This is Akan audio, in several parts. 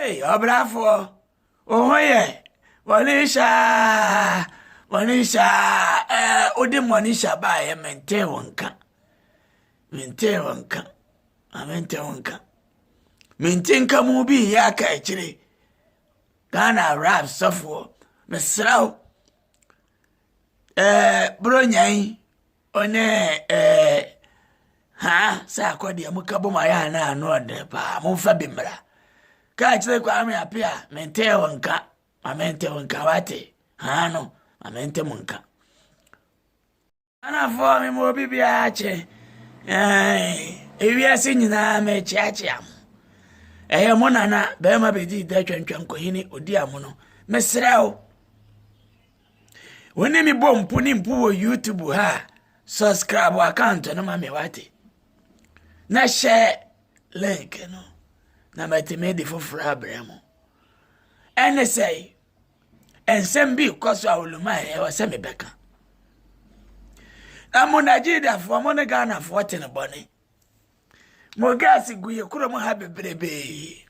Hey, Obrafour. Oh, yeah. Monisha. Odi Monisha ba ye mente wonka. Mente wonka. Mente nka mu bi ya ka echire. Ghana rap sofo. Mesraw. Bro nyai. One sa akodi amuka bo ma ya na anu ode pa. Mumfa bimra. Ka echire kwa ame apia mente wonka. Amente wonka wate. No. Amente munka. Ana fo mi mo bibia ache. Ewia se nyina me chiachiam. Mo nana Berma Bediide twantwan kohini odi amono. Mesrao. Woni mi bom puni mpu wo YouTube ha. Subscribe account no ma me wate. Na share link no. Na matime de fofra abramo. Ene say ensem bi koso awuluma e wo se me beka. Amuna jida fo mo ne Ghana fo tene bone. Mo gas guye kuro mo ha bebrebe.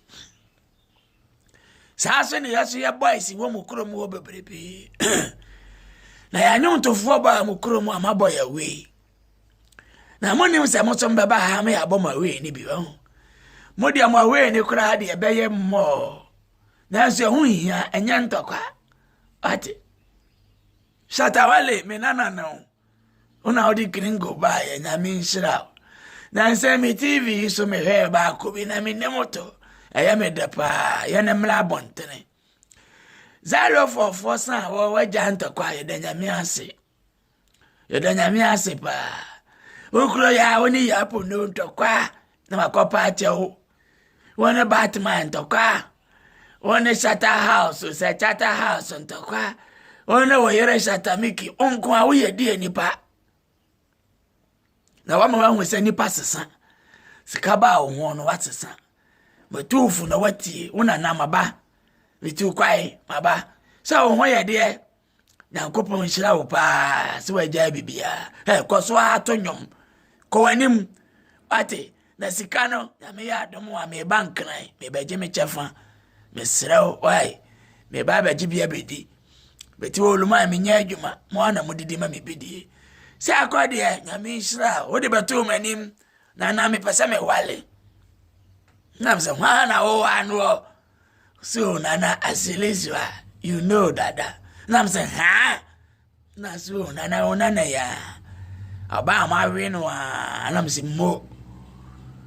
Sa so ne yaso ya boys wo mo kuro mo bebrebe. Na ya nyum to fo ba mo kuro mo amabo ya we. Na mo nim se mo so mbeba ha me aboma we ni bi ho. Mo dia mo we ni kura de ebeye mo. Na so hu hia enya ntokwa. Ati Shatawale menana no. Una odi gringo ba ya nyame nshira. Na nse mi TV so me he ba ko bi na mi nemoto. Eya me depa ya na mla bontene. 044 san wo waja ntokwa ya da nyame ase. Ya da nyame ase pa. Ukro ya oni ya po no ntokwa na makopa ache ho. Wona Batman ntokwa. One Shatter House, se Chatter House ntokwa. One wo yere Shatter Miki, onko a wo ye die nipa. Na wa ma hu se nipa sesa. Sika ba wo ho no watesa. Matufu na wati, una na maba. Mitu kwai, maba. Sa wo ho ye de. Nyankopon nhira wo pa, se waja bibia. Koso atonyom. Ko wanim. Ate, na sika no, na me ya domo a me bank nai, me beje me chefa. Mesrao wai me baba jibia bedi beti wo luma me nya adwuma mo ana modidi ma me bedi se akode ya nyame nhira wo de beto manim na me pese me wale na se hwa na wo anu so nana asilizwa you know dada na se ha na so nana ya aba ma we no na se mo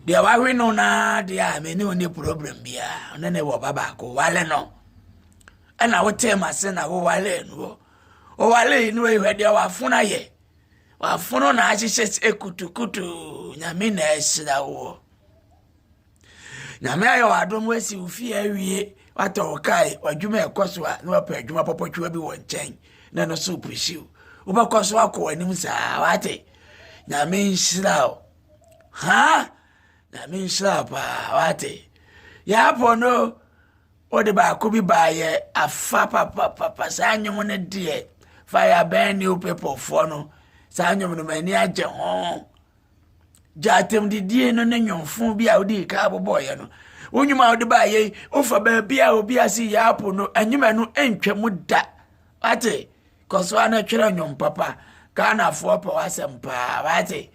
dia wa we no na dia me ni oni problem bia na ne wo baba ko wale no ana wo tema se na wo wale no o wale ni we dia wa funa ye wa funo na ahihye ekutukutu nyame na esira wo nyame ayo adom wasi ufi awie wato kai wadwuma ekoso a na wapa adwuma popotwa bi wo nchen na no so pushiu wo ba koso akọ anim sa wate nyame nsira ha na min slapa wate ya pono ode ba ko bi ba ye afa papa sanyum ne de fire burn new people for no sanyum no mani age ho jatem di die no ne nyonfo bi a odi ka bobo ye no onyuma ode ba ye ofa ba bia obi asi ya pono anyuma no entwam da wate koso ana twere nyom papa kana fo pa wasempa wate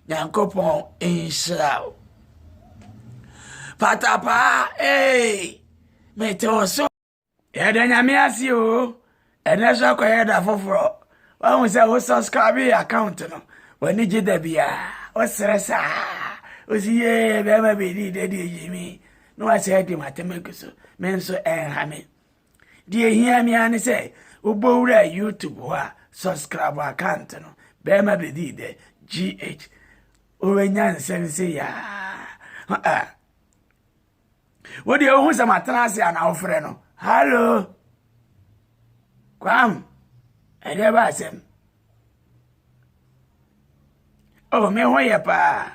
nyankopon inshallah Patapaa, meteoso. Yada nyame ase o. Ene so ko yada foforo. Wa hu se wo subscribe account no. Wani gida bia. O stressa. O siye Berma Bediide de yimi. No wa se di matemekuso. Men so enhame. Die hia mi ane se ubowura YouTube wa subscribe account no. Berma Bediide GH. O wenyan sense ya. What do you want some attention and our friend? Hello, Quam, I never said. Oh, me, why, pa?